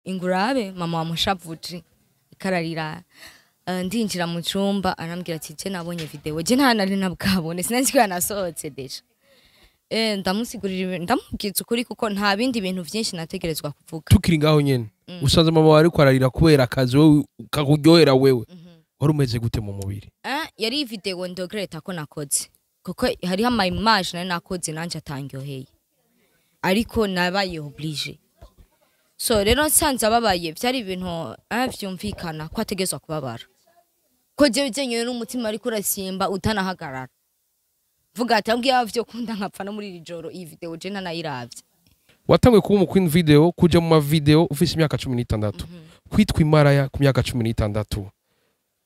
ingurabe mama wamushavuje kararira ndinjira mu cyumba arambwira ati je nabonye video je nta nari nabwabone sinzi ko yanasohotse deje ndamusigurira ndamubwiza ukuri kuko nta bindi bintu byinshi nategerezwa kuvuga tukiri ngaho nyene usanze mama wari kwararira kubera akazi wewe kakuryohera wewe wari umeze gute mu mubiri yari video ndogreta ko nakoze kuko hari ama image nari nakoze nanje atangyoheye ariko nabaye oblige so rero nsanze ababaye byari ibintu byumvikana ko ategezwa kubabara ko je nyewe n'umutima ari kurasimba utanahagarara vuga ati ambwiye avyo kunda nkapfa no muri rijoro iyi video je nanayiravye watangwe kuba mu video kuja mu ma video ufise imyaka 16 kwitwa imaraya ku myaka 16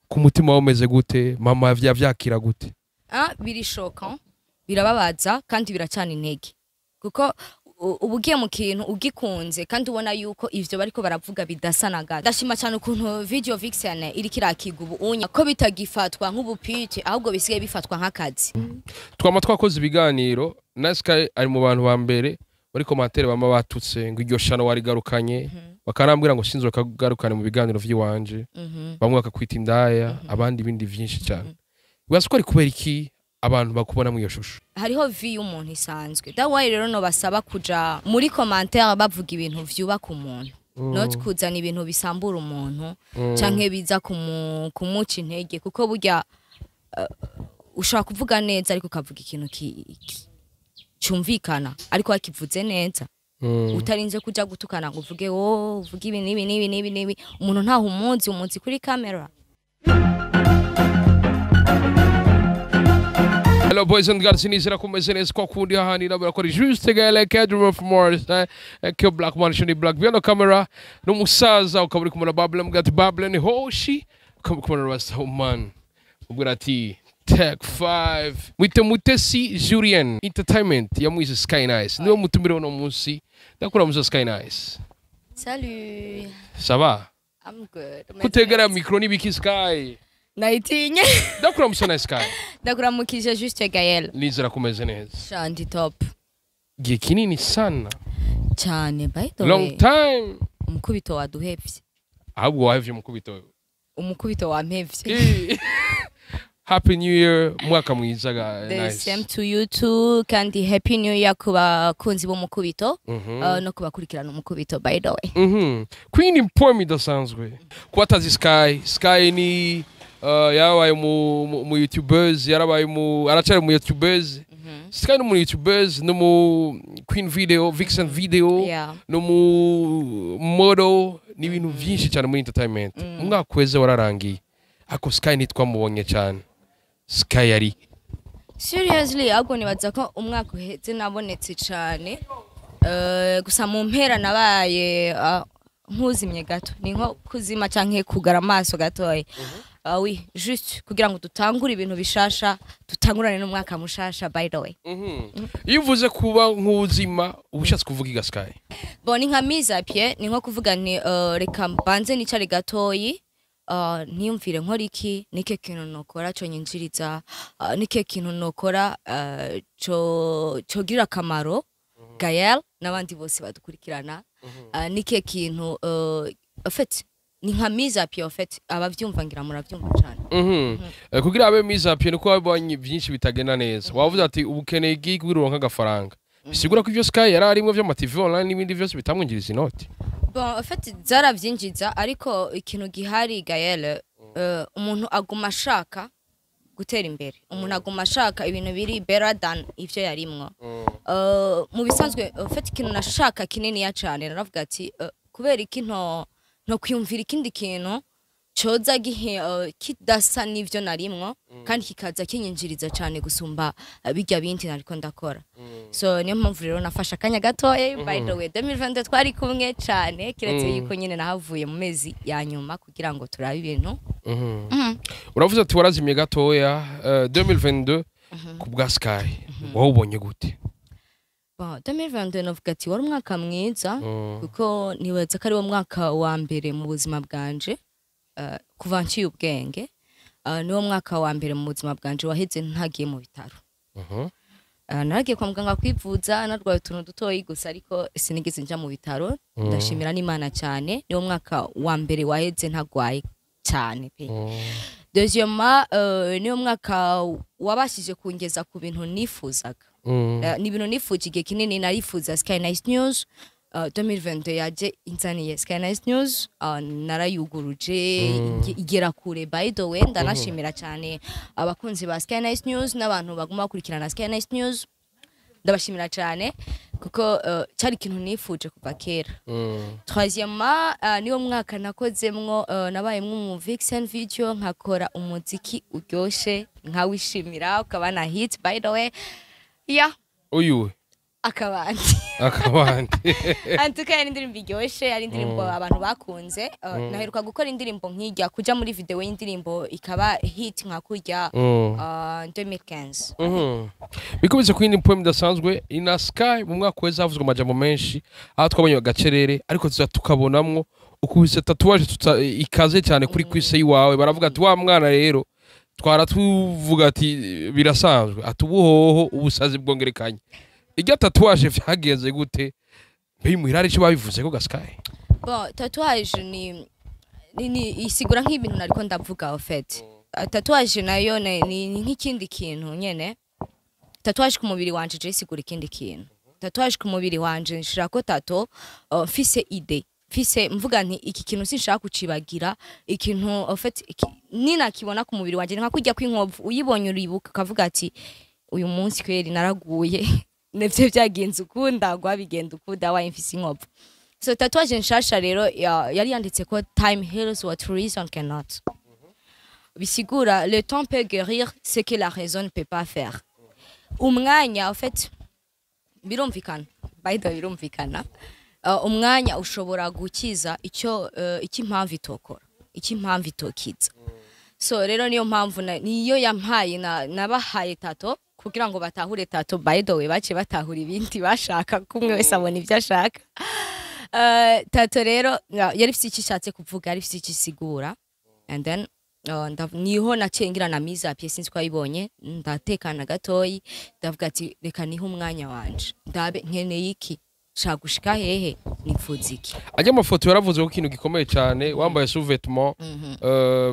ku mutima wawe umeze gute mama yavyakira gute birishoka birababaza kandi biracana intege kuko ubugiye mu kintu ugikunze kandi ubona yuko ivyo bariko baravuga bidasanaga ndashima cyane ukuntu video vixen iri kirakiga ubu unya ko bitagifatwa nk'ubupite ahubwo bisigaye bifatwa nk'akazi twama twakoze ibiganiro nicesky ari mu bantu ba mbere muri commentaire bama batutse ngo iryo shano warigarukanye bakarambwira ngo sinzo kagarukane mu biganiro vy'iwanje bamwe bakakwita indaya abandi bindi vyinshi cyane wasi ko ari kubera iki abantu bakubona mu iyo shusho hariho vi y'umuntu isanzwe dawaye rero no basaba kuja muri commentaire bavuga ibintu vyubaka umuntu not kuzana ibintu bisambura umuntu canke biza kumuca intege kuko burya ushaka kuvuga neza ariko kavuga ikintu cyumvikana ariko wakivuze neza utarinze kuja gutukana ngo uvuge uvuge ibi nibi umuntu ntaho umunsi kuri kamera. Hello boys and girls, nizera kumeze neza kwa kundi hahani na barakora juste gale cadre of Mars ke black man shoni black beyond the camera no musaza ukaburi kumana babble mugati babble ni hoshi kumana rasta man ubwirati Tech 5 mutesi Julien Entertainment ya muize Skynice niwe mutumire no munsi ndakura muzo Skynice. Salut. Ça va? I'm good. Kutegera micro ni biki Sky. Naitinye. Ndakura muzo Sky. Ndakura mukije juste Gael. Nizera kumeze neza. Shandi top. Gihe kinini sana. Cyane by the way. Long time. Umukubito waduhevye. Ahubwo wahevye umukubito. Umukubito wampevye. Happy New Year, mwaka mwiza ga. The same to you too, kandi Happy New Year kuba kunzi bo mukubito no kubakurikirana umukubito by the way. Queen important idasanzwe. Kwatazi Sky ni yabaye mu YouTubers, yarabaye mu aracari mu YouTubers. Sky no mu YouTubers no mu Queen video, Vixen video, no mu model ni ibintu byinshi cyane muri entertainment. Umwaka kweze wararangiye. Ako Sky nitwamubonye cyane. Sky yari seriously ahubwo nibaza ko umwaka uheze nabonetse cyane gusa mu mpera nabaye nkuzimye gato ni nko kuzima canke kugara amaso gatoye oui juste kugira ngo dutangure ibintu bishasha dutangurane n'umwaka mushasha by the way. Iyo uvuze kuba nk'uzima ubushatse kuvuga iga Sky bon ni nka mise à pied ni nko kuvuga ni reka mbanze nicare gatoyi niyumvire nkora iki nike kintu nokora cyo nyinjiriza nike kintu nokora cyo gira kamaro Gael nabandi bose badukurikirana nike kintu en fait ni nka mise à pied en fait abavyumva ngira muravyumva cyane kugira abe mise à pied nuko abonye byinshi bitagenda neza wavuze ati ubukeneye giruronka gafaranga bisigura ko ivyo Sky yararimwe vyo TV online n'ibindi byose bitamwingiriza inoti. Bon en fait zaravyinjiza ariko ikintu gihari Gael umuntu aguma ashaka gutera imbere umuntu aguma ashaka ibintu biri better than ivyo yarimwo mu bisanzwe en fait ikintu nashaka kinini ya cyane naravuga ati kubera iki no kwiyumvira ikindi kintu coza gihe kidasa n'ivyo narimwo kandi kikaza kinyinjiriza cyane gusumba bijya bindi nariko ndakora. So niyo mpamvu rero nafasha kanya gato by the way 2020 twari kumwe cyane kiretse yuko nyine nahavuye mu mezi ya nyuma kugira ngo turabe ibintu. Uravuze ati warazimye gatoya 2022 ku bwa Sky wawubonye gute? Bon 2022 navuga ati wari umwaka mwiza kuko nibaza ko ari wo mwaka wa mbere mu buzima bwanje kuva nciye ubwenge niwo mwaka wa mbere mu buzima bwanje waheze ntagiye mu bitaro. naragiye kwa muganga kwivuza narwaye utuntu dutoyi gusa ariko sinigeze nja mu bitaro ndashimira n'Imana cyane niwo mwaka wa mbere waheze ntagwaye cyane pe deuxièmement niwo mwaka wabashije kungeza ku bintu nifuzaga ni ibintu nifuje igihe kinini narifuza skynicenews 2022 yaje inzaniye skynicenews narayuguruje igera kure by the way ndanashimira cyane abakunzi ba skynicenews n'abantu baguma bakurikirana skynicenews ndabashimira cyane kuko cyari ikintu nifuje kuva kera troisièmement niwo mwaka nakozemwo nabayemwo mu vixen video nkakora umuziki uryoshe nkawishimira ukaba na hit by the way uyu akabandi antuka yari indirimbo iryoshe yari indirimbo abantu bakunze naheruka gukora indirimbo nk'irya kuja muri video y'indirimbo ikaba hit nka kurya 2015 bikomeze kwindi poem dasanzwe ina sky mu mwaka weza havuzwe amajambo menshi aho twabonye agacerere ariko tukabonamwo ukubise tatuwaje ikaze cyane kuri kwise yiwawe baravuga ati wa mwana rero twaratuvuga ati birasanzwe atubuhoho ubusazi bwongerekanye irya tatuwaje vyagenze gute bimuhirare cyo babivuze ko gasky bon tatuwaje ni isigura nk'ibintu nariko ndavuga en fait tatuwaje nayo ni nk'ikindi kintu nyene tatuwaje ku mubiri wanje je isigura ikindi kintu tatuwaje ku mubiri wanje nshira ko tato mfise ide mfise mvuga nti iki kintu sinshaka kucibagira ikintu en fait nina kibona ku mubiri wanje nka kujya kw'inkovu uyibonye uribuka kavuga ati uyu munsi kweri naraguye nevye byagenze ukunda gwabigenda ukunda wa mfise inkovu so tatuwaje nshasha rero yari yanditse ko time heals what reason cannot bisigura le temps peut guérir ce que la raison ne peut pas faire umwanya en fait birumvikana by the way birumvikana umwanya ushobora gukiza icyo impamvu itokora icyo impamvu itokiza so rero niyo mpamvu niyo yampaye nabahaye tato kugira ngo batahure tato by the way bace batahura ibindi bashaka kumwe wese abona ibyo ashaka tato rero yari ifite ikishatse kuvuga yari ifite ikisigura and then niho nacengira na miza pie sinzi ko ayibonye ndatekana gatoyi ndavuga ati reka niho umwanya wanje ndabe nkeneye iki shagushika hehe nifuza iki ajya amafoto yaravuze ko ikintu gikomeye cyane wambaye sous-vêtement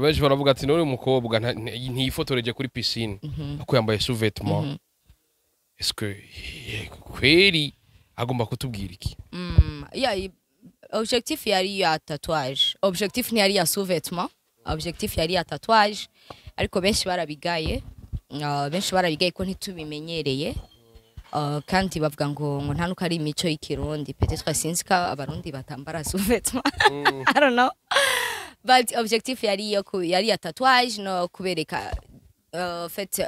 benshi baravuga ati none umukobwa ntiyifotoreje kuri piscine ako yambaye sous-vêtement est-ce que kweri agomba kutubwira iki objectif yari ya tatouage objectif ni yari ya sous-vêtement objectif yari ya tatouage ariko benshi barabigaye ko ntitubimenyereye kandi bavuga ngo ntanuka ari imico y'ikirundi peut-être sinzi ko abarundi batambara sous-vêtement I don't know but objectif yari ya tatouage no kubereka fait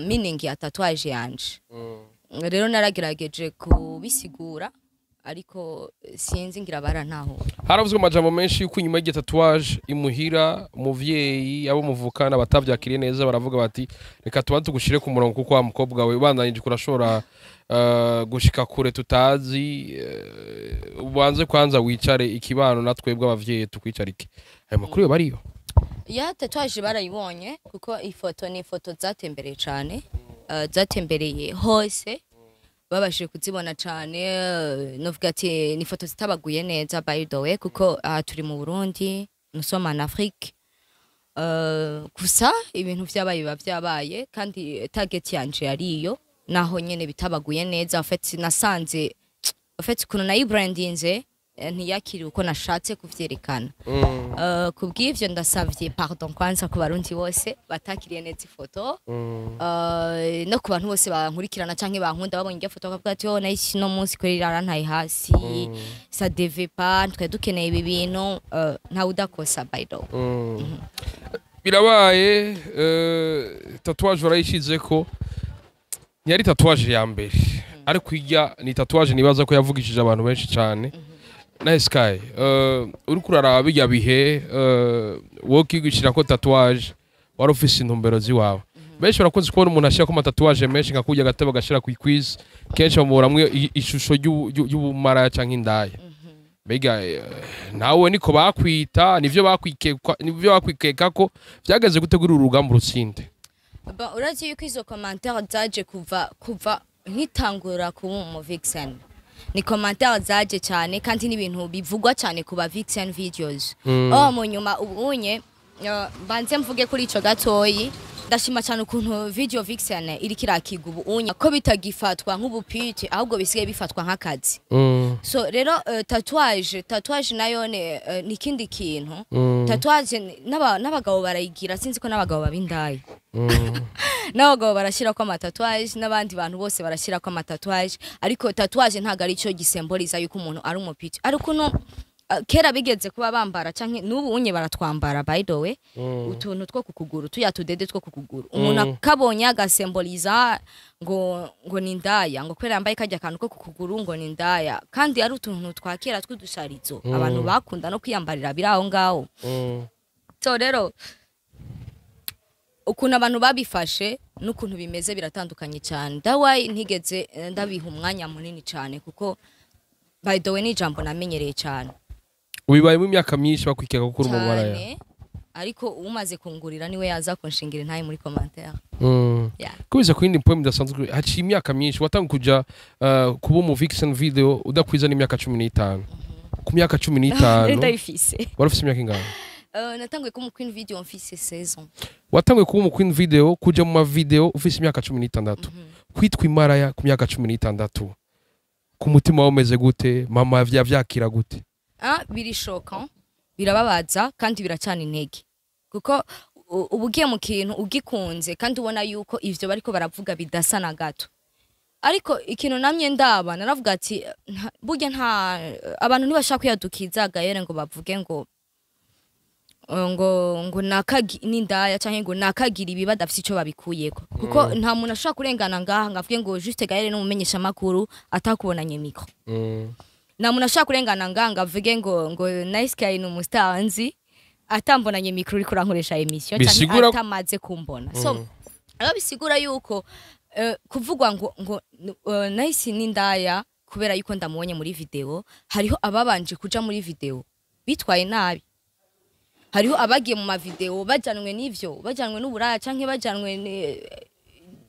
meaning ya tatouage yanje rero naragerageje kubisigura ariko sinzi ngira barantaho haravuzwe amajambo menshi yuko inyuma y'igi tatouage imuhira umuvyeyi abo muvukana batavyakiriye neza baravuga bati reka tubanze tugushire ku murongo kuko wa mukobwa we bandanyije kurashora gushika kure tutazi ubanze kwanza wicare ikibano natwebwe abavyeyi tukwicarike ayo makuru yo bariyo ya tatouage barayibonye kuko ifoto ni ifoto zatembereye cyane zatembereye hose babashije kuzibona cyane novuga ati ni ifoto zitabaguye neza by the way kuko turi mu Burundi nous sommes en Afrique gusa ibintu byabaye kandi target yanje yariyo naho nyene bitabaguye neza en fait nasanze en fait kuno nayi brandinze ntiyakiri uko nashatse kuvyerekana kubw'ivyo ndasavye pardon kwanza ku barundi bose batakiriye neza ifoto no ku bantu bose bankurikirana canke bankunda babonye irya foto bakavuga ati oh nayi no munsi ko rirantaye hasi ça devait pas twe dukeneye ibi bintu nta udakosa by the way birabaye tatouage barayishize ko yari tatouage ya mbere ariko irya ni tatouage nibaza ko yavugishije abantu benshi cyane nicesky uri kuraraba bijya bihe wo kigishira ko tatouage wari ufise intumbero ziwawe benshi barakunze kubona umuntu ashaka ko tatouage menshi nka kujya gateba gashira ku quiz kenshi bamuramwe ishusho y'ubumara canke indaya bega nawe niko bakwita nivyo bakwikeka ko vyageze gutegura urugamba rutsinde urazi yuko izo commentaire zaje kuva nkitangura kuba umu vixen ni commentaire zaje cyane kandi n'ibintu bivugwa cyane kuba vixen videos mu nyuma ubunye banze mvuge kuri ico gatoyi ndashima cyane ukuntu video vixen iri kirakiga ubunye ko bitagifatwa nk'ubupite ahubwo bisigaye bifatwa nk'akazi so rero tatouage nayo ni kindi kintu tatouage n'abagabo barayigira sinzi ko n'abagabo babindaye n'abagabo barashira ko amatatuage n'abandi bantu bose barashira ko amatatuage ariko tatouage ntago ari cyo gisemboliza yuko umuntu ari umupite ariko no kera bigeze kuba bambara canke n'ubu unye baratwambara by the way utuntu two kukuguru tuya tudede two kukuguru umuntu akabonye agasemboliza ngo ni ndaya ngo kwera yambaye kajya kantu ko kukuguru ngo ni ndaya kandi ari utuntu twakera tw'udusharizo abantu bakunda no kwiyambarira biraho ngaho so rero ukuntu abantu babifashe n'ukuntu bimeze biratandukanye cyane dawayi ntigeze ndabiha umwanya munini cyane kuko by the way ni jambo namenyereye cyane ubibaye mu myaka myinshi bakwikeka gukora umubara ya ariko umaze kungurira niwe yaza kunshingira ntaye muri commentaire kubiza ku yindi point dasanzwe haci imyaka myinshi watanga kuja kuba mu vixen video udakwiza n'imyaka 15 ku myaka 15 ndayifise warafise imyaka ingana natanguye kuba mu queen video mfise 16 watanguye kuba mu queen video kuja mu ma video ufise imyaka 16 kwitwa imaraya ku myaka 16 ku mutima wameze gute mama vyakira gute biri choquant birababaza kandi biracana intege kuko ubugiye mu kintu ugikunze kandi ubona yuko ivyo bariko baravuga bidasa na gato ariko ikintu namye ndaba naravuga ati burya nta abantu ntibashaka kuyadukiza gayere ngo bavuge ngo nindaya canke ngo nakagira ibi badafite ico babikuyeko kuko nta muntu ashaka kurengana ngaha ngavuge ngo juste gayere no mumenyesha makuru atakubonanye mikro na muntu ashaka kurengana nganga avuge ngo nicesky ni umustanzi atambonanye mikro uri kurankoresha emission cyane atamaze kumbona so bisigura yuko kuvugwa ngo nice ni ndaya kubera yuko ndamubonye muri video hariho ababanje kuja muri video bitwaye nabi hariho abagiye mu ma video bajanwe n'ivyo bajanwe n'uburaya canke bajanwe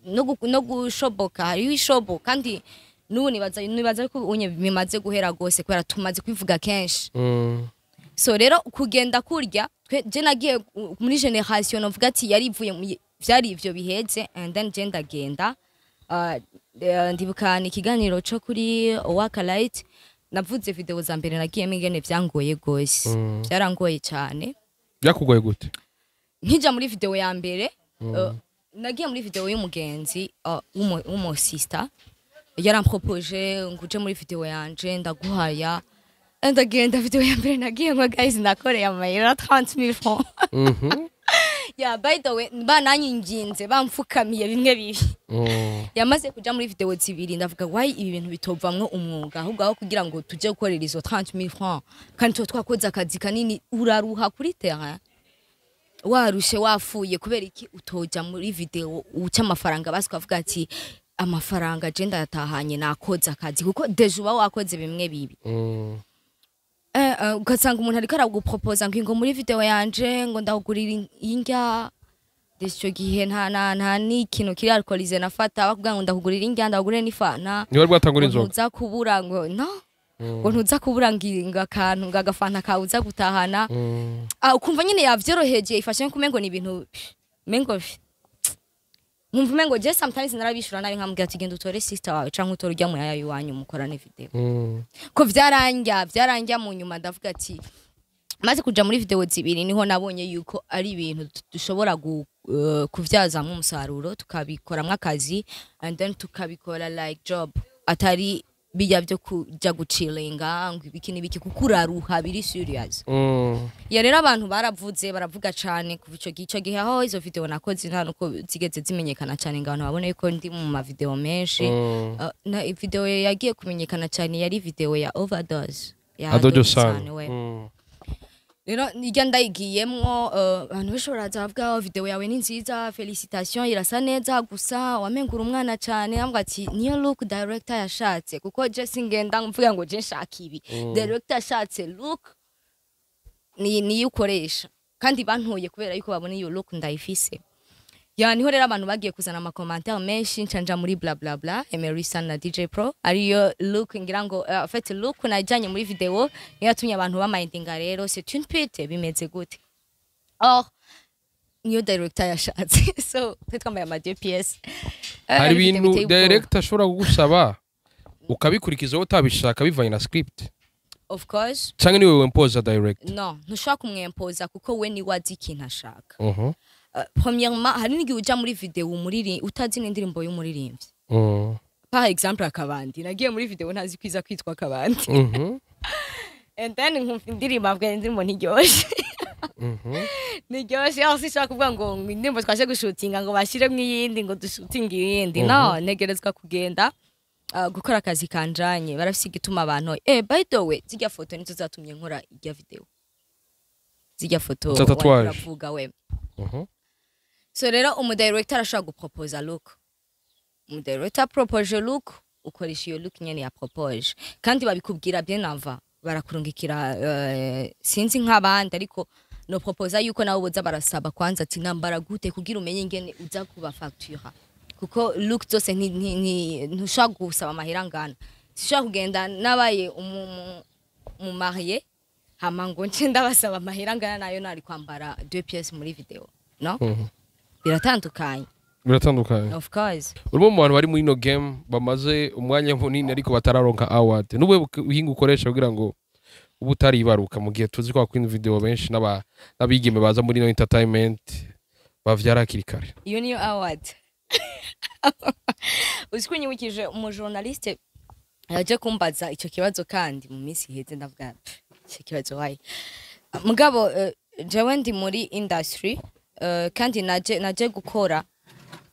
no gushoboka hariho ishobo kandi nubu nibaza ko unye bimaze guhera gose kwera tumaze kwivuga kenshi so rero kugenda kurya je nagiye muri generation novuga ati yari ivuye vyari ivyo biheze and then je ndagenda ndibukana ikiganiro cyo kuri Waka Light navuze video za mbere nagiye migene vyangoye gose byarangoye cyane byakugoye gute nkija muri video ya mbere nagiye muri video y'umugenzi w'umo sister yarampropoje nguje muri video yanje ndaguhaya ndagenda video ya mbere nagiye ngo guys nakoreye amayira 30,000 francs by the way bananyinginze bamfukamiye bimwe bibi yamaze kuja muri video zibiri ndavuga why ibi bintu bitovamwe umwuga ahubwo aho kugira ngo tuje gukorera izo 30,000 francs kandi twakoze akazi kanini uraruha kuri terrain warushe wafuye kubera iki utoja muri video uca amafaranga basi kwavuga ati amafaranga je ndayatahanye nakoze akazi kuko deje uba wakoze bimwe bibi ugasanga umuntu ariko aragupropoza ngo muri video yanje ngo ndagurira irya desho gihe nta n'ikintu kiri alcoolize nafata bakubwira ngo ndakugurira irya ndagurira n'ifana niwe rwatangura inzoga uza kubura ngo no ngo ntuza kubura nginga kantu ngagafanta kauza gutahana ukumva nyine yavyoroheje ifashe nkumengo ni ibintu mengo Mwumva mengo je sometimes narabishura nabi nkambwira ati genda utore sister wawe canke utore urya muyaya yuwanyu mukorane video ko vyaranja mu nyuma ndavuga ati maze kuja muri video zibiri niho nabonye yuko ari ibintu dushobora kuvyazamwe umusaruro tukabikoramwe akazi and then tukabikora like job atari bijya byo kuja guchillinga ngo ibiki nibiki kukuraruha biri serious ya rero abantu baravuga cyane kuva ico gihe aho izo video nakoze nta nuko zigeze zimenyekana cyane ngabantu babone yuko ndi mu ma video menshi na video yagiye kumenyekana cyane yari video ya overdose ya adodosane rero nijya ndayigiyemwo abantu bishobora zavuga video yawe ni nziza felicitation irasa neza gusa wamengura umwana cyane ambwa ati niyo look director yashatse kuko je singenda mvuga ngo je nshaka ibi director yashatse look ni ukoresha kandi bantuye kubera yuko babone iyo look ndayifise ya niho rero abantu bagiye kuzana ama commentaire menshi ncanja muri bla bla bla Emerson na DJ Pro ariyo look ngira ngo en fait look najanye muri video yatumye abantu bamindinga rero c'est une pute bimeze gute or niyo director yashatse so twambaye ama 2 pièces hari ibintu director ashobora kugusaba ukabikurikiza utabishaka bivanye na script of course cyangwa niwe wempoza direct no ntushaka kumwempoza kuko we ni wazi ikintu ashaka premièrement hari n'igihe uja muri video umuriri utazi n'indirimbo y'umuririmbyi par exemple akabandi nagiye muri video ntazi kwiza kwitwa akabandi and then nkumva indirimbo avuga indirimbo ntiryoshe ntiryoshe aho sishaka kuvuga ngo indirimbo twaje gushutinga ngo bashire mw'iyindi ngo dushutinge iyindi no negerezwa kugenda gukora akazi kanjanye barafise igituma abantu by the way zijya foto nizo zatumye nkora irya video zijya foto baravuga we so rero umudirector arashaka gupropose look umudirector propose look ukoresha iyo look nyene ya propose kandi babikubwira bien avant barakurungikira sinzi nk'abandi ariko no propose yuko nawe boza barasaba kwanza ati nambara gute kugira umenye ingene uza kuba facture kuko look zose ntushaka gusaba amahera ngana sishaka kugenda nabaye mu marié hama ngo nce ndabasaba amahera ngana nayo nari kwambara 2 pièces muri video no biratandukanye of course urimo mu bantu bari muri no game bamaze umwanya munini ariko batararonka award nubwo uhinga ukoresha kugira ngo ubu taribaruka mu gihe tuzi ko kwin video benshi n'abigeme baza muri no entertainment bavyara kirikare iyo niyo award usikunyiwikije umujournaliste yaje kumbaza ico kibazo kandi mu minsi iheze ndavuga ico kibazo wayi mugabo jewe ndi muri industry kandi naje gukora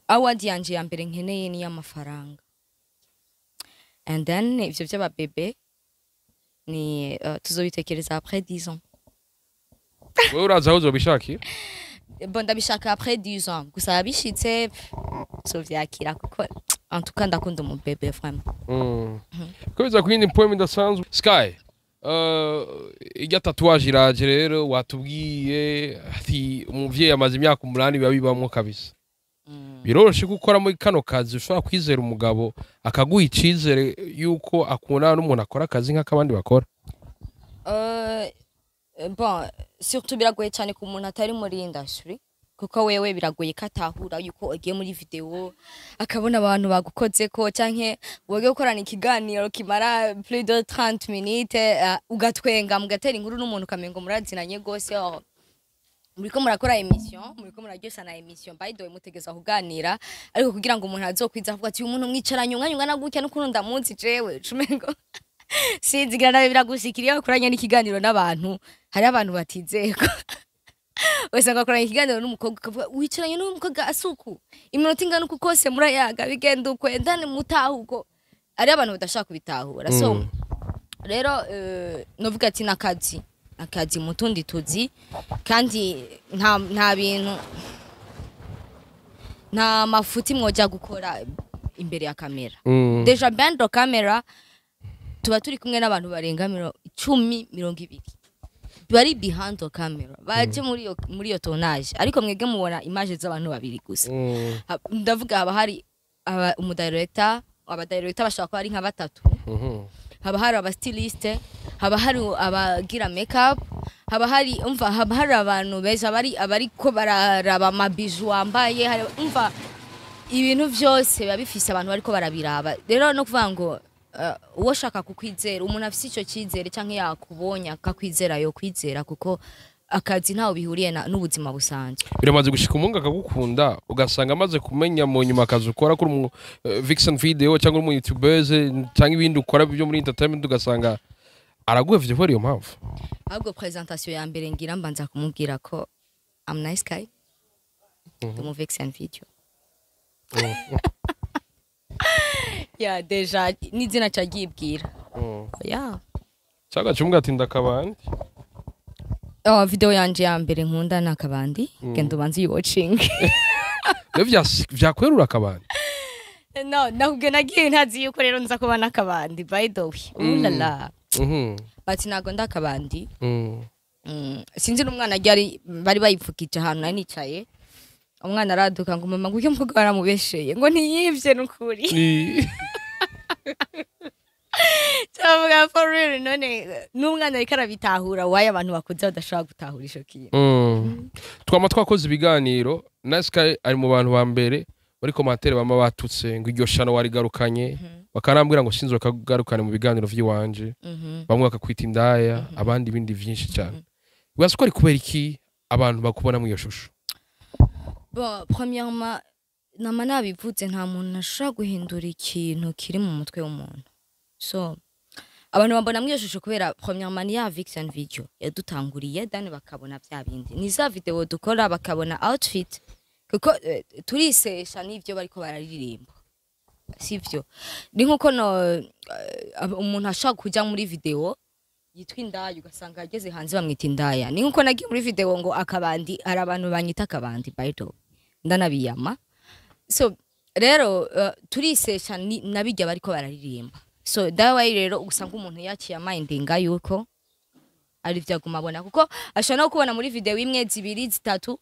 award yanje ya mbere nkeneye ni y'amafaranga and then ivyo by'ababebe ni tuzobitekereza après 10 ans wewe uraza aho uzobishaki bon ndabishaka après 10 ans gusa yabishitse so vyakira kuko en tout cas ndakunda umubebe vraiment Kubiza kwindi point idasanzwe Sky irya tatouage iraje rero watubwiye ati umuvyeyi amaze imyaka 8 biba bibamwo kabisa biroroshe gukora muri kano kazi ushobora kwizera umugabo akaguha icizere yuko akunda n'umuntu akora akazi nk'akabandi bakora bon surtout biragoye cyane ku muntu atari muri industry kuko wewe biragoye katahura yuko agiye muri video akabona abantu bagukoze ko canke woge gukorana ikiganiro kimara plus de 30 minutes ugatwenga mugatera inkuru n'umuntu kamengo murazinanye gose muriko murakora emission muriko muragesa na emission by the way mutegeza kuganira ariko kugira ngo umuntu azokwiza avuga ati umuntu mwicaranye umwanya ungana gutya n'ukuntu ndamunsi jewe cumengo sinzigira nawe biragushikiriye kuranya n'ikiganiro n'abantu hari abantu batizeko wese ngakoranye ikiganiro n'umukobwa kavuga wicaranye n'umukobwa asuku iminota ingana uko kose murayaga bigenda ukwenda mutahuko ari abantu badashaka kubitahura so rero novuga ati nakazi mutundi tuzi kandi nta bintu nta mafuti mwoja gukora imbere ya kamera deja bando kamera tuba turi kumwe n'abantu barenga 10-20 bari behind the camera baje muri yo tournage ariko mwege mubona image z'abantu babiri gusa ndavuga haba hari umudirector abadirector bashaka ko ari nka batatu haba hari abastyliste haba hari abagira makeup haba hari abantu beza abari ko bararaba mabiju wambaye umva ibintu byose babifise abantu bariko barabiraba rero no kuvuga ngo uwo shaka kukwizera umuntu afise ico cyizere canke yakubonye akakwizera yo kwizera kuko akazi ntawo bihuriye n'ubuzima busanzwe biramaze gushika umunga akagukunda ugasanga amaze kumenya mu nyuma akazi ukora kuri mu vixen video cyangwa mu YouTubers cyangwa ibindi ukora byo muri entertainment ugasanga araguye vyo iyo mpamvu ahubwo presentation ya mbere ngira mbanza kumubwira ko I'm nicesky mu vixen video ya deja nizina cagibwira ya Chaga chumga tinda kabandi video yanje ya mbere nkunda nakabandi gendo banzi watching vyakwerura kabandi no nakubwe nagiye ntazi yuko rero nza kuba nakabandi by the way ulala but nago ndakabandi sinzi n'umwana bari bayipfukije ahantu nanicaye umwana araduka ngo mama ngo uyu mukobwa baramubesheye ngo ntiyivye n'ukuri cyangwa for real none n'umwana ariko arabitahura waye abantu bakuze badashobora gutahura ico kintu twama twakoze ibiganiro nicesky ari mu bantu ba mbere muri commentaire bama batutse ngo iryo shano warigarukanye bakarambwira ngo sinzo kagarukane mu biganiro vy'iwanje bamwe bakakwita indaya abandi bindi vyinshi cyane wasi ko ari kubera iki abantu bakubona mu iyo shusho bon premièrement nama nabivuze nta muntu ashaka guhindura ikintu kiri mu mutwe w'umuntu so abantu bambona mu iyo shusho kubera premièrement ya fiction video yadutanguriye dane bakabona bya bindi ni za video dukora bakabona outfit kuko turisesha n'ivyo bariko bararirimba sivyo ni nkuko no umuntu ashaka kujya muri video yitwa indaya ugasanga ageze hanze bamwita indaya ni nkuko nagiye muri video ngo akabandi hari abantu banyita akabandi by the way ndanabiyama so rero turisesha nabijya bariko bararirimba so dawa rero usanga umuntu yaciye mindinga yuko ari vyaguma abona kuko ashobora no kubona muri video imwe zibiri zitatu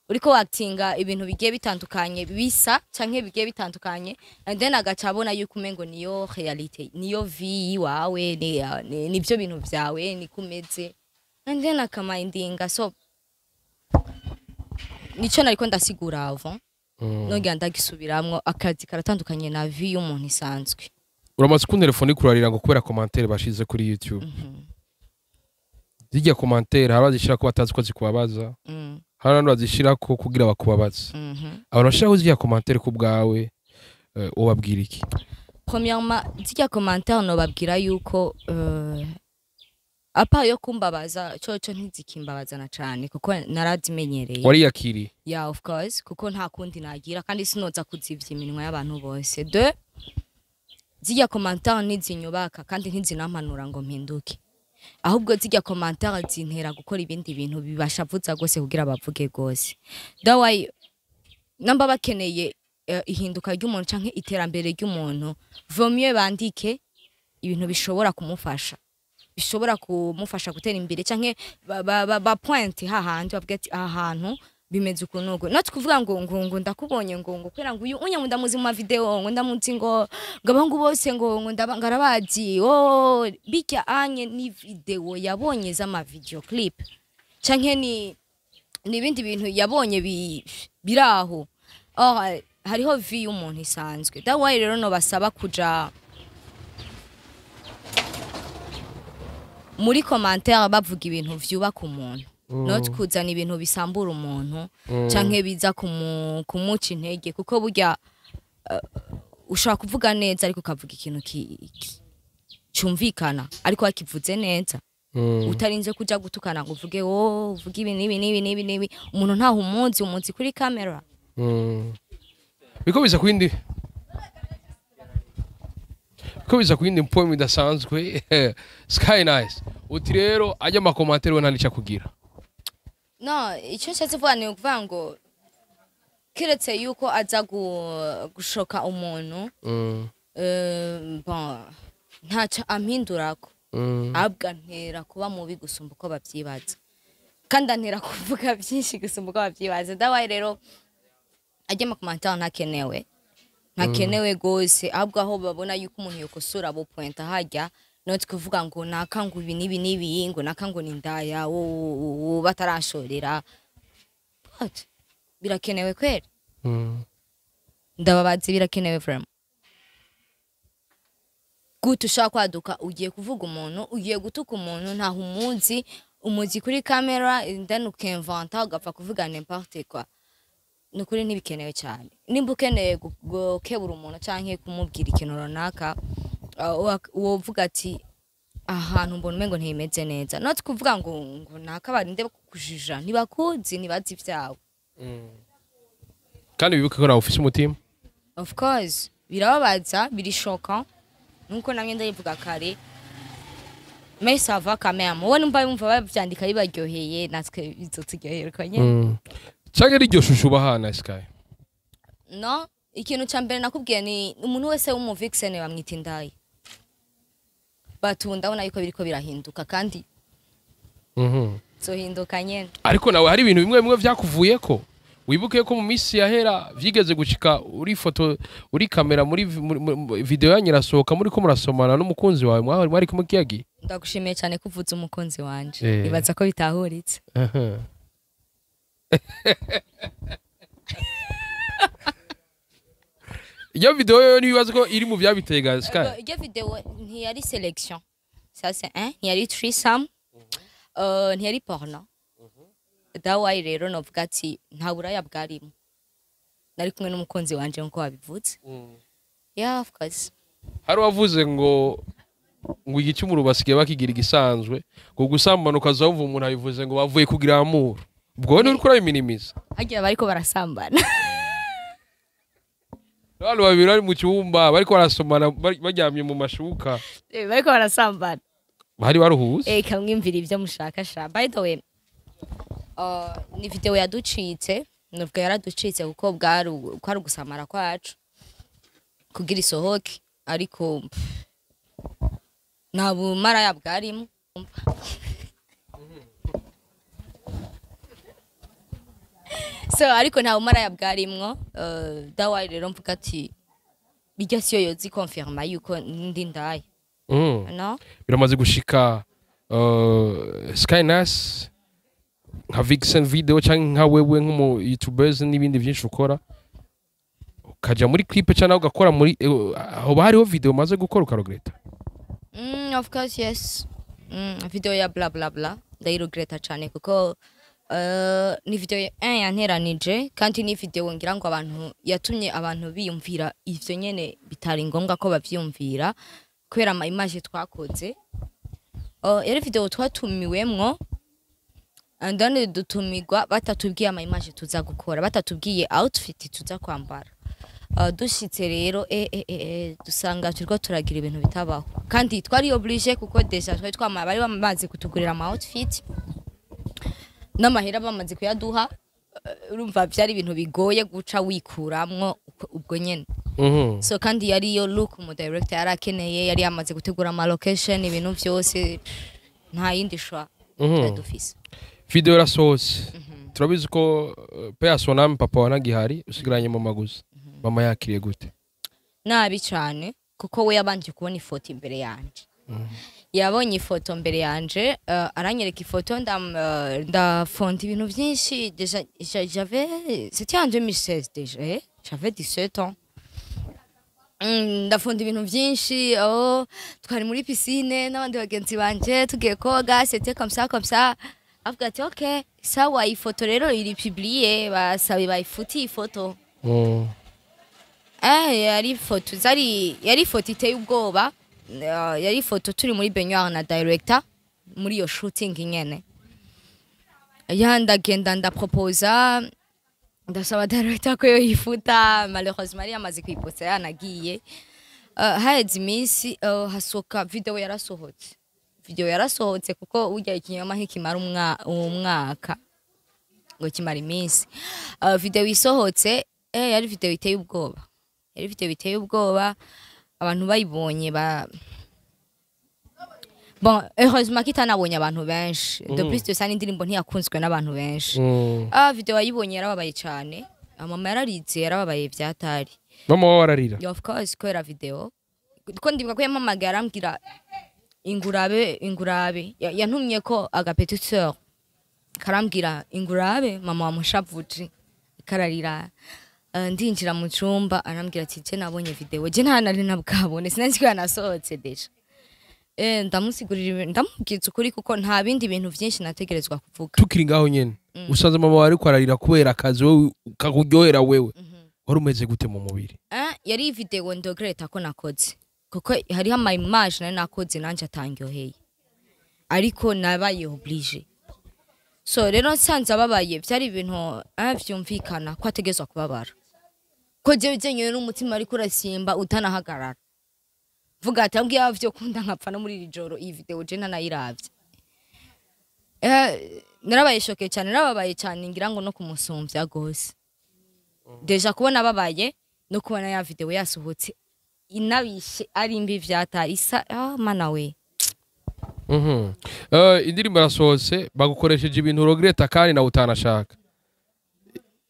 uriko actinga ibintu bigiye bitandukanye bisa canke bigiye bitandukanye and then agaca abona yuko umengo niyo reality niyo vi wawe nivyo bintu vyawe ni kumeze and then akamindinga so nico nariko ndasigura avant nongera ndagisubiramwo akazi karatandukanye na vi y'umuntu isanzwe uramaze ku telefone kurarira ngo kubera commentaire bashize kuri YouTube zijya commentaire harabazishira ko batazi ko zikubabaza hari abantu bazishira ko kugira bakubabaza abantu bashaka zijya commentaire ku bwawe ubabwira iki premièrement zijya commentaire no babwira yuko apa yo kumbabaza coco ntizikimbabaza cyane kuko narazimenyereye wari yakiri yeah of course kuko nta kundi nagira kandi sinoza kuzivya iminwa y'abantu bose de zijya commentaire ntizinyubaka kandi ntizinampanura ngo mpinduke ahubwo zijya commentaire zintera gukora ibindi bintu bibashavuza gose kugira bavuge gose dawayi namba bakeneye ihinduka ry'umuntu canke iterambere ry'umuntu vomye bandike ibintu bishobora kumufasha gutera imbere canke ba point hahandi bavuga ati ahantu bimeze ukunugo not kuvuga ngo ndakubonye ngo kwera ngo uyu unya ndamuzi mu video ngo ndamuzi ngo gabahungu bose ngo ndabangarabazi bijya anye ni video yabonye z'ama video clip canke ni ibindi bintu yabonye biraho hariho vi y'umuntu isanzwe dawayi rero no basaba kuja muri commentaire bavuga ibintu vyubaka umuntu not kuzana ibintu bisambura umuntu canke biza kumuca intege kuko burya ushaka kuvuga neza ariko ukavuga ikintu cyumvikana ariko wakivuze neza utarinze kuja gutukana ngo uvuge uvuge ibi nibi umuntu ntaho umunsi kuri kamera biko biza kwindi point bidasanzwe Sky Nice uti rero ajya ma commentaire wona nica kugira no icyo cyatse vuga ni ukuvuga ngo kiretse yuko aza gushoka umuntu bon ntaca ampindurako abwa ntera kuba mubi gusumba uko bavyibaza kandi antera kuvuga byinshi gusumba uko bavyibaza dawayi rero ajya ma commentaire ntakenewe gose ahubwo aho babona yuko umuntu yokosura bo point hajya not kuvuga ngo nakangu ibi nibi ngo nakango nindaya batarashorera but birakenewe kwera ndababazi birakenewe vraiment gutu ushaka kwaduka ugiye kuvuga umuntu ugiye gutuka umuntu ntaho umuzi kuri kamera then ukemvanta ugapfa kuvuga n'importe quoi nukuri ntibikenewe cyane nimba ukeneye gukebura umuntu canke kumubwira ikintu runaka wovuga ati ahantu mbona umengo ntibimeze neza not kuvuga ngo nakabarinde kujija ntibakuzi nibazi vyawe kandi bibuke ko na office umutima of course birababaza birishoka nuko namye ndayivuga kare mais ça va quand même wone mbaye umva bavyandika bibaryoheye natwe bizotsigyohera kanye cyangwa iryo shusho bahana Sky no ikintu cyambere nakubwiye ni umuntu wese w'umuvixene bamwita indaya batunda ubona yuko biriko birahinduka kandi so hinduka nyene ariko nawe hari ibintu bimwe byakuvuye ko wibuke ko mu minsi yahera vyigeze gushika uri foto uri kamera muri video yanyu irasohoka muri ko murasomana n'umukunzi wawe mwari kumwe kiyagi. Ndagushimiye cyane kuvuza umukunzi wanje ibaza ko bitahuritse. Iyo video yo nibaza ko iri mu byabitega Sky. Iyo video ntiyari selection. Ça c'est un, ntiyari threesome. Ntiyari porno. Dawayi rero novuga ati nta buraya bwarimo. Nari kumwe n'umukunzi wanje nko wabivuze. Yeah, of course. Hari wavuze ngo igicumuro basigaye bakigira igisanzwe ngo gusambana ukazumva umuntu abivuze ngo bavuye kugira amuru. Ubwo ni uriko urabiminimiza. Hagiye bariko barasambana. Abantu babiri bari mu cyumba bariko barasomana baryamye mu mashuka. Bariko barasambana. Bari baruhuze. Kamwimvira ivyo mushaka sha. By the way, ni video yaducitse, nubwo yaraducitse kuko kwari gusamara kwacu kugira isohoke ariko nta bumara yabwarimo. So ariko nta bumara yabwarimwo dawayi rero mvuga ati bijya siyo yozi confirma yuko ndi ndaye. No? Biramaze gushika Skynice nka Vixen video cyangwa nka wewe nk'umu YouTubers n'ibindi byinshi ukora ukaja muri clip cyangwa ugakora muri aho hariho video maze gukora ukaregreta. Of course yes. Video ya bla bla bla ndayiregreta cyane kuko ni video yanteranije kandi ni video ngira ngo abantu yatumye abantu biyumvira ivyo nyene bitari ngombwa ko bavyumvira kubera ama image twakoze. Yari video twatumiwemwo and then dutumigwa batatubwiye ama image tuza gukora batatubwiye outfit tuza kwambara. Dushitse rero dusanga turiko turagira ibintu bitabaho kandi twari oblige kuko deja twari twamara bari bamaze kutugurira ama outfit n'amahera bamaze kuyaduha. Urumva byari ibintu bigoye guca wikuramwo ubwo nyene. So kandi yari yo look mu director yarakeneye yari yamaze gutegura ama location ibintu byose nta yindi shwa dufise. Video rasohotse turabizi ko personam papa wanagihari usigaranye mu maguzi. Mama yakiriye gute? Nabi cyane kuko we yabanje kubona ifoto imbere yanje. Yabonye ifoto mbere yanje aranyereka ifoto ndafonda ibintu byinshi déjà c'était en 2016 déjà j'avais 17 ans. Ndafonda ibintu byinshi twari muri piscine n'abandi bagenzi banje tugiye koga c'était comme ça avuga ati okay sawa ifoto rero iri publier basabe bayifuti ifoto. Yari foto iteye ubwoba. Yari foto turi muri baignoire na director muri yo shooting nyene. Ndagenda ndaproposa ndasaba director ko yo yifuta malheureusement yamaze kwiposa yanagiye. Haheze iminsi hasoka video yarasohotse kuko ujya ikinyoma nk'ikimara umwaka ngo kimara iminsi. Video isohotse yari video iteye ubwoba. Abantu bayibonye bon heureusement kitanabonye abantu benshi de plus de ça n'indirimbo ntiyakunzwe n'abantu benshi. Video ayibonye yarababaye cyane. Mama yararize yarababaye byatari. Mama wararira? Of course ko era video ko ndibuka ko yamamagara arambwira ingurabe yantumye ko agapetiteur karambwira ingurabe mama wamushavuji kararira. Ndinjira mu cyumba arambwira ati je nabonye video je nta nari nabwabone sinanzi ko yanasohotse deja. Ndamusigurira ndamubwiza ukuri kuko nta bindi bintu byinshi nategerezwa kuvuga. Tukiri ngaho nyene usanze mama wari kwararira kubera akazi wewe kakujyohera wewe wari umeze gute mu mubiri? Yari video ndogereta ko nakoze kuko hari ama image nari nakoze nanje atangyoheye ariko nabaye oblige. So rero nsanze ababaye byari ibintu byumvikana ko ategezwa kubabara ko je byenyewe n'umutima ari kurasimba utanahagarara vuga ati ambwiye avyo kunda nkapfa no muri rijoro iyi video je nanayiravye. Narabaye shoke cyane narababaye cyane ngira ngo no kumusumvya gose deja kubona ababaye no kubona ya video yasohotse inabishe ari mbi vyata isa mana we. Indirimbo rasohotse bagukoresheje ibintu uregreta kandi na utanashaka.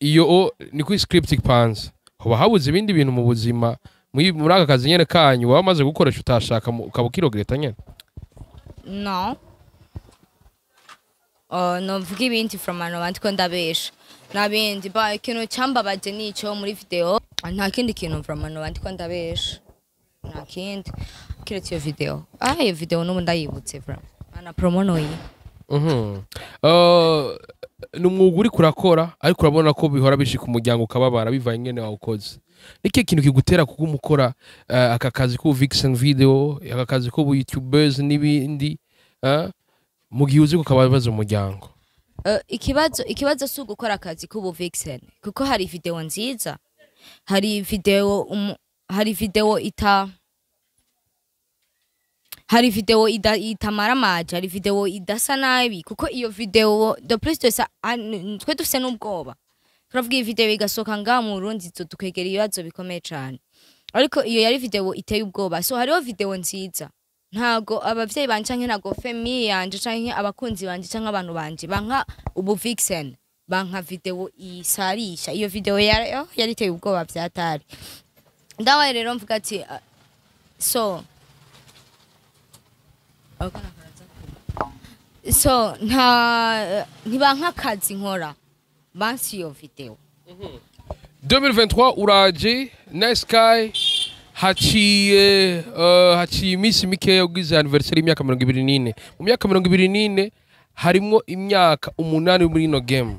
iyo ni kuri script panze hoba habuze ibindi bintu mu buzima muri aka kazi nyene kanyu waba maze gukoresha utashaka ukaba ukirogreta nyene no novuga ibindi from ano bandi ko ndabesha nabindi ba ikintu cyambabaje nico muri video nta kindi kintu from ano bandi ko ndabesha nta kindi kiretse iyo video iyo video n'ubu ndayibutse ana promono yi numwuga uri kurakora ariko urabona ko bihora bishika umuryango ukababara bivaye ingene wawukoze niki kintu kigutera kuko umukora aka kazi ko vixen video aka kazi ko youtubers n'ibindi mu gihe uzi kukababaza umuryango ikibazo si ugukora akazi k'ubu vixen kuko hari video nziza hari video itamara maji hari video idasa nabi kuko iyo video the plus twe dufise n'ubwoba turavuga iyi video igasoka nga mu Burundi tukegera ibibazo bikomeye cyane ariko iyo yari video iteye ubwoba so hariho video nziza ntago abavyeyi banje canke ntago family yanje canke abakunzi banje canke abantu banje banka ubu vixen banka video isarisha iyo video yari iteye ubwoba byatari ndabaye rero mvuga ati so ntibanka akazi nkora bansi iyo video 2023 uraje nicesky haciye iminsi mikeya ugize anniversary y'imyaka 24 mu myaka 24 harimo imyaka 8 muri ino game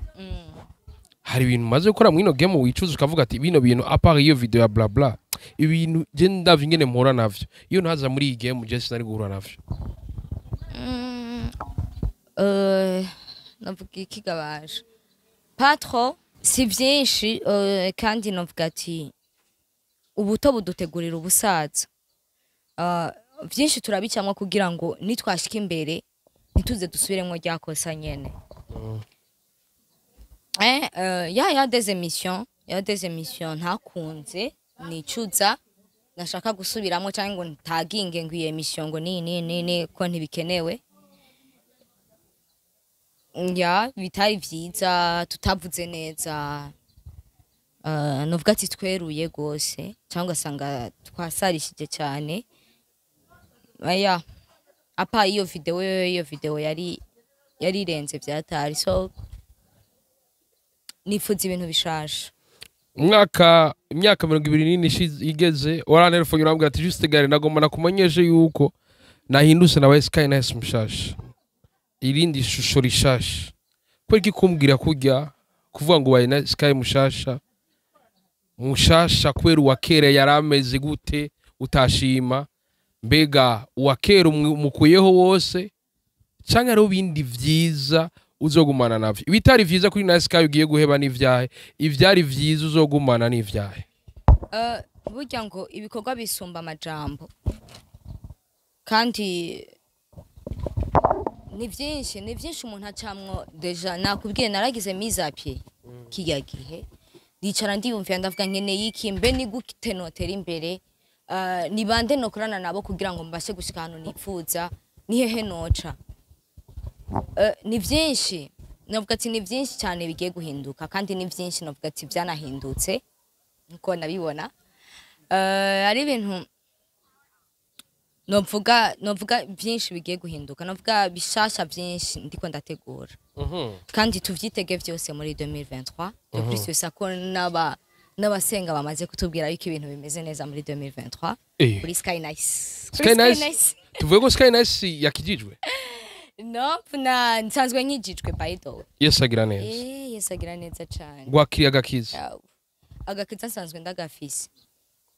hari ibintu maze gukora muri ino game wicuza ukavuga ati bino bintu apart iyo video ya bla bla ibintu je ndavye ingene mpora navyo iyo ntaza muri iyi game je sinari guhura navyo navuga ikigabaje patro si byinshi kandi navuga ati ubuto budutegurira ubusaza byinshi turabicamwa kugira ngo nitwashika imbere nituze dusubiremo ryakosa nyene ya des émissions ntakunze nicuza nashaka gusubiramo cyangwa ngo ntaginge ngo iyo emission ngo ni ko ntibikenewe bitari vyiza tutavuze neza novuga ati tweruye gose cyangwa sanga twasarishije cyane apa iyo video yari irenze byatari so nifuza ibintu bishasha imyaka 24 igeze waranelefone urambwira ati juste gare nagomba nakumenyeshe yuko nahindutse nabaye skynicenews mushasha irindi shusho rishasha kweki kumbwira kujya kuvuga ngo waye sky mushasha kwera uwakera yarameze gute utashima mbega uwakera umukuyeho wose cyangwa ari bindi vyiza uzogumana navyo ibitari vyiza kuri nicesky ugiye guheba n'ivyahe ivyari vyiza uzogumana n'ivyahe burya ngo ibikorwa bisumba amajambo kandi ni byinshi umuntu acamwo deja nakubwiye naragize mise à pied kijya gihe ndicara ndiyumvira ndavuga nkeneye iki mbe ni gute notera imbere ni bande nokorana nabo kugira ngo mbashe gushika hano nipfuza ni hehe noca ni byinshi navuga ati ni byinshi cyane bigiye guhinduka kandi ni byinshi navuga ati byanahindutse nko nabibona ari ibintu novuga byinshi bigiye guhinduka novuga bishasha byinshi ndiko ndategura kandi tuvyitege byose muri 2023 de plus ça ko n'abasenga bamaze kutubwira yuko ibintu bimeze neza muri 2023 kuri skynice tuvuye ko skynice yakijijwe no nsanzwe nkijijwe by the way yesagira neza yesagira neza cyane gwakiriye agakiza nsanzwe ndagafise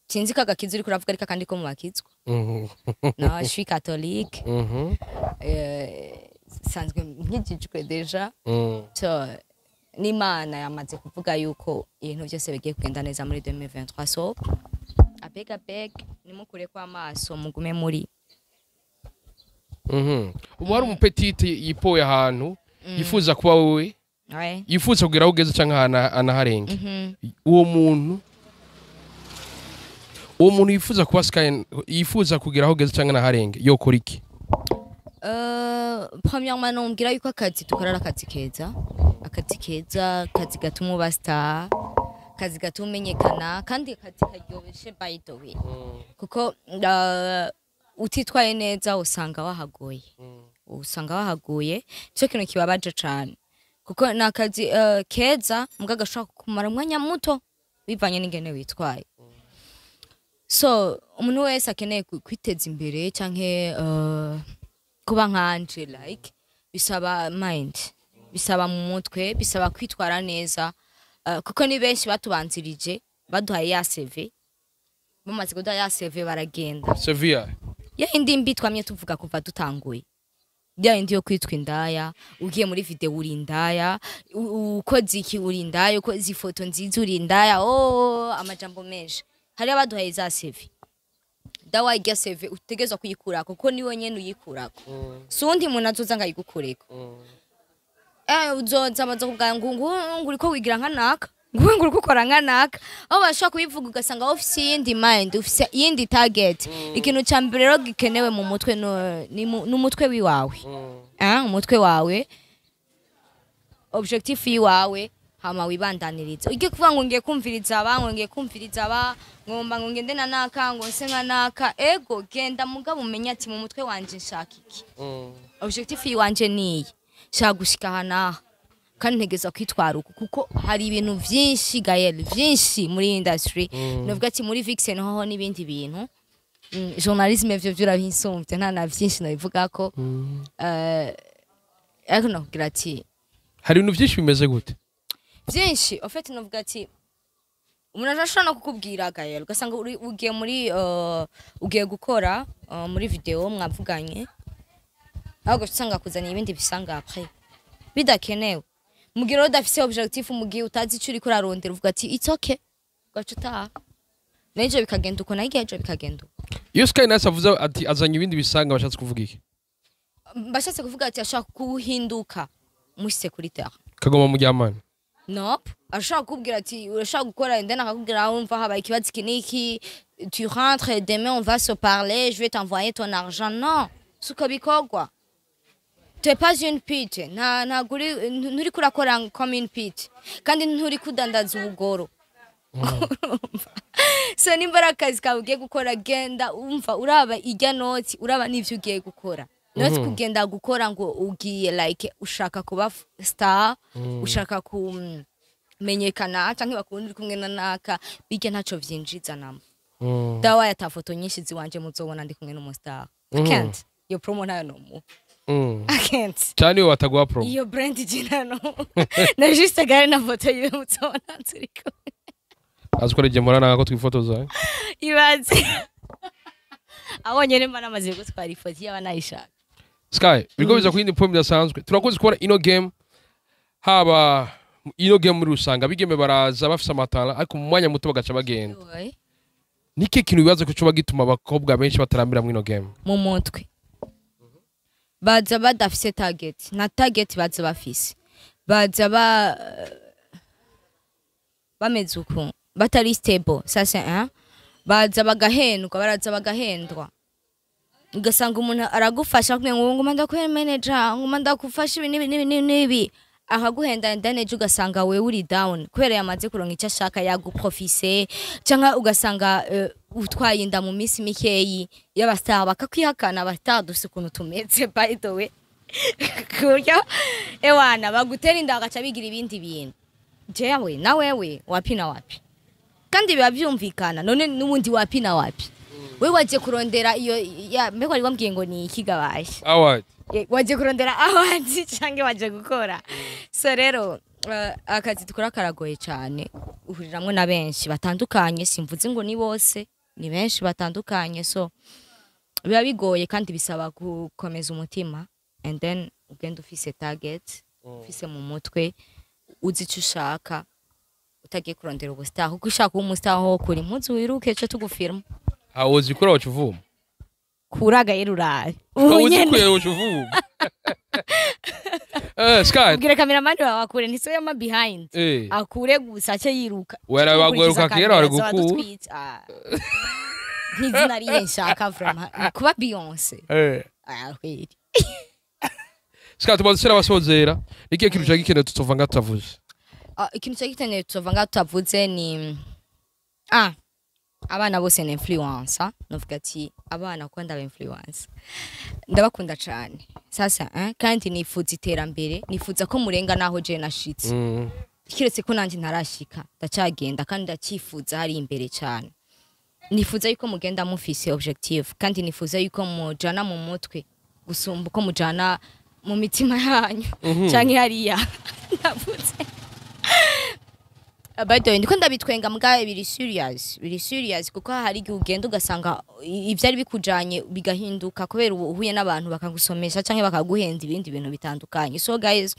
sinzi ko agakiza uri kuravuga ariko kandi ko mu bakizwa no je suis catholique sanzwe nkijijwe deja so n'Imana yamaze kuvuga yuko ibintu byose bigiye kugenda neza muri 2023 so abeg nimukure kwa amaso mugume muri wari umupetite yipoye ahantu yifuza kuba wewe yifuza kugira aho ugeze cyangwa anaharenge uwo muntu yifuza kuba yifuza kugira aho ugeze cyangwa anaharenge yokora iki premièrement nombwira yuko akazi dukorera akazi keza akazi gatuma uba star akazi gatuma umenyekana kandi akazi karyoshe by the way kuko utitwaye neza usanga wahagoye cyo kintu kibabaje cyane kuko nakazi keza mbwa gashaka kumara umwanya muto bivanye n'ingene witwaye so umuntu wese akeneye kwiteza imbere canke kuba nkanje like bisaba mind bisaba mu mutwe bisaba kwitwara neza kuko ni benshi batubanzirije baduhaye ya CV bamaze kuduha ya CV baragenda Sevilla ya indi mbi twamye tuvuga kuva dutanguye ya indi yo kwitwa indaya ugiye muri video uri indaya ukoze iki uri indaya ukoze ifoto nziza uri indaya amajambo menshi hari abaduhaye za CV dawa irya CV utegezwa kuyikurako kuko niwe nyene uyikurako sundi muntu azoza ngayigukureko uzoza baza kubwa nguriko wigira nkanaka nguriko ukora nkanaka aho bashaka kubivuga ugasanga ofisi yindi mind ofisi yindi target ikintu cyambere rero gikenewe mu mutwe n'umutwe wiwawe umutwe wawe objectif yiwawe hama wibandaniriza ugiye kuvuga ngo ngiye kumviriza aba ngomba ngo ngende nanaka ngo nse nkanaka ego genda mugabo umenya ati mu mutwe wanje nshaka iki objectif yiwanje niyi shaka gushika hanaha kandi ntegeza kwitwara uko kuko hari ibintu byinshi Gael byinshi muri industry novuga ati muri Vixen hoho n'ibindi bintu journalisme byo byurabinsumvye nta na byinshi nabivuga ko ariko novuga ati hari ibintu byinshi bimeze gute byinshi ofete novuga ati umuntu arashobora kukubwira Gael ugasanga ugiye muri ugiye gukora muri video mwavuganye ahubwo usanga kuzana ibindi bisanga après bidakenewe mugira udafise objectif mugiye utazi icyo uri kurarondera uvuga ati it's okay gacuta nejo bikagenda uko nagiye ejo bikagenda iyo Skynice avuze ati azanye ibindi bisanga bashatse kuvuga iki bashatse kuvuga ati ashaka kuhinduka muri securitaire kagoma mu ryamana nope ashaka kubwira ati urashaka gukora ndana akakubwira umva habaye ikibazo kiniki tu rentres demain on va se parler je vais t'envoyer ton argent non suka bikogwa tu es pas une pute nturi kurakora comme une pute kandi nturi kudandaza ubugoro so nimbara akazi kawe ugiye gukora genda umva uraba irya noti uraba n'ivyo ugiye gukora noti kugenda gukora ngo ugiye like ushaka kuba star ushaka kumenyekana canke bakundi kumwe naka bijya ntaco vyinjiza namo dawa yatafoto nyinshi ziwanje muzobona ndi kumwe n'umustar I can't yo promo nayo no I can't cyane wataguha promo iyo brand jina no na juste gari na foto yiwe muzobona turiko azikora gemora nanga ko twifotoza ibaze abonye ne mana maze gutwara ifoto y'abanayishaka Sky biriko biza kwindi point bidasanzwe turakoze kubona ino game haba ino game muri usanga bigeme baraza bafise amatara ariko mu mwanya muto bagaca bagenda niki kintu bibaza ko coba gituma abakobwa benshi batarambira mu ino game mu mutwe baza badafise target na target baza bafise baza bameze uko batari stable sasa baza bagahendwa ugasanga umuntu aragufasha kumwe ngo manda ko manager ngo manda kufasha ibi akaguhenda ndaneje ugasanga we uri down kubera yamaze kuronka icyo ashaka yaguprofise cyangwa ugasanga utwaye inda mu minsi mikeyi y'abastar bakakwihakana bataduse kuntu tumeze by the way kuyo ewana bagutera inda agaca bigira ibindi bintu jewe na wewe wapi na wapi kandi biba byumvikana none nubundi wapi na wapi we waje kurondera iyo ya mbeko ari wambwiye ngo ni ikigabaye award waje kurondera award canke waje gukora so rero akazi tukora karagoye cyane uhuriramwe na benshi batandukanye simvuze ngo ni bose ni benshi batandukanye so biba bigoye kandi bisaba gukomeza umutima and then ugenda ufise target ufise mu mutwe uzi icyo ushaka utagiye kurondera ubustar kuko ushaka umustar ho kuri impuzu wiruke cyo tugufirma awozi kura wacuvuma kuraga yeruraye unyene kuye wacuvuma Sky gira cameraman wawe akure ntiso yama behind akure gusa cyo yiruka wera bagweruka kera bari guku ntizina riye nshaka from kuba Beyonce kweli Sky tumaze abasozera ikihe kintu cyagikene tutova ngatavuze ikintu cyagitene tutova ngatavuze ni abana bose ni influencer novuga ati abana ko ndaba influencer ndabakunda cyane sasa kandi nifuza iterambere nifuza ko murenga naho je nashitse kiretse ko nanje ntarashika ndacyagenda kandi ndakifuza hari imbere cyane nifuza yuko mugenda mufise objective kandi nifuza yuko mujana mu mutwe gusumba uko mujana mu mitima yanyu canke hariya ndavuze Bado ndiko ndabitwenga mugaye biri serious kuko hari igihe ugenda ugasanga ivyari bikujanye bigahinduka kubera uhuye n'abantu bakagusomesha canke bakaguhenda ibindi bintu bitandukanye. So guys,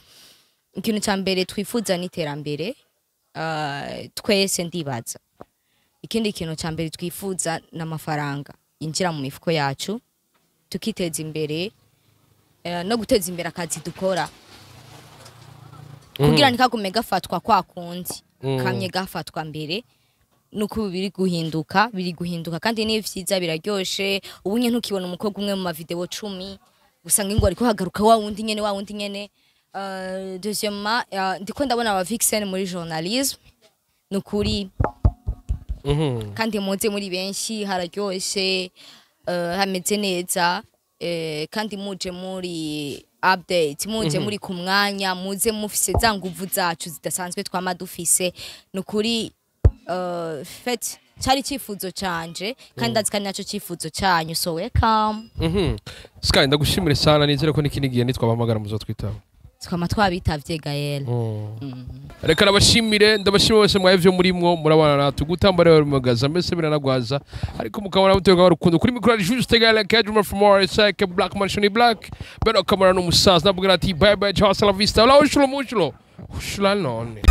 ikintu cyambere twifuza n'iterambere twese ndibaza. Ikindi kintu cyambere twifuza n'amafaranga yinjira mu mifuko yacu tukiteza imbere no guteza imbere akazi dukora kugira nikagume gafatwa kwa kundi kamye gafatwa mbere nuko biri guhinduka kandi n'ivyiza biraryoshe ubunye ntukibona umukobwa umwe mu ma video 10 usanga ngo ariko hagaruka wa wundi nyene deuxièmement ndiko ndabona aba vixen muri journalisme nukuri kandi muze muri benshi hararyoshe hameze neza kandi muje muri update muje muri kumwanya muze mufise za nguvu zacu zidasanzwe twama dufise nukuri fait cyari cifuzo canje kandi azikani naco cifuzo cyanyu so welcome Sky ndagushimire sana nizere ko nikindi gihe nitwabamagara muzo twitaba twama twabitavye Gael reka ndabashimire bose mwavyo murimwo murabana natugutambara bari magaza mbese biranagwaza ariko mukabona mutego warukundo kuri micro juste Gael Kedrum from more like black manshoni black bero kamera no musaza nabwira ati bye bye ciao la vista la ushlo mushlo none